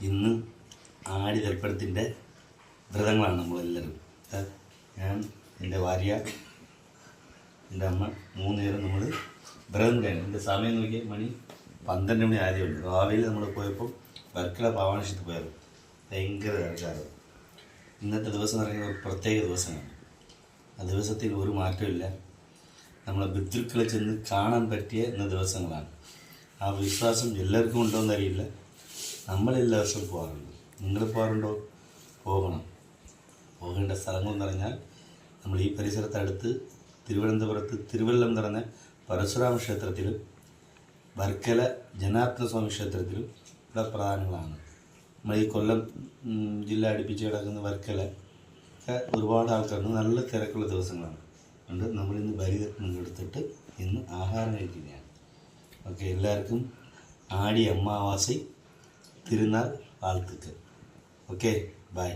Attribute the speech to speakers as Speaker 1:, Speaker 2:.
Speaker 1: ഇന്ന് ആടി തൽപ്പടത്തിൻ്റെ വ്രതങ്ങളാണ് നമ്മളെല്ലാവരും. ഞാൻ, എൻ്റെ ഭാര്യ, എൻ്റെ അമ്മ 3 നേരം നമ്മൾ വ്രതം കഴിയണം. എൻ്റെ സമയം നോക്കിയാൽ മണി 12 മണി ആദ്യമുണ്ട്. രാവിലെ നമ്മൾ പോയപ്പോൾ വർക്കല പാവാനശത്ത് പോയത് ഭയങ്കര തിരക്കാറ്. ഇന്നത്തെ ദിവസം എന്ന് പറയുന്നത് ഒരു പ്രത്യേക ദിവസമാണ്. ആ ദിവസത്തിൽ ഒരു മാറ്റമില്ല. നമ്മളെ ബന്ധുക്കളെ ചെന്ന് കാണാൻ പറ്റിയ ഇന്ന ദിവസങ്ങളാണ്. ആ വിശ്വാസം എല്ലാവർക്കും ഉണ്ടോയെന്ന് അറിയില്ല. നമ്മളെല്ലാ ദിവസവും പോകാറുണ്ട്. നിങ്ങൾ പോകാറുണ്ടോ? പോകണം. പോകേണ്ട സ്ഥലങ്ങളെന്ന് പറഞ്ഞാൽ നമ്മൾ ഈ പരിസരത്തടുത്ത് തിരുവനന്തപുരത്ത് തിരുവല്ലം നടന്ന പരശുരാമ ക്ഷേത്രത്തിലും വർക്കല ജനാർദ്ദന സ്വാമി ക്ഷേത്രത്തിലും ഇവിടെ പ്രധാനങ്ങളാണ്. നമ്മൾ ഈ കൊല്ലം ജില്ല അടുപ്പിച്ച് കിടക്കുന്ന വർക്കല ഒരുപാട് ആൾക്കാരുണ്ട്. നല്ല തിരക്കുള്ള ദിവസങ്ങളാണ്. അതുകൊണ്ട് നമ്മളിന്ന് ബലിതർപ്പണം എടുത്തിട്ട് ഇന്ന് ആഹാരം കഴിക്കുകയാണ്. ഓക്കെ, എല്ലാവർക്കും ആടി അമാവാസി തിരുനാൾ വാഴ്ത്തുക്കൾ. Okay, by.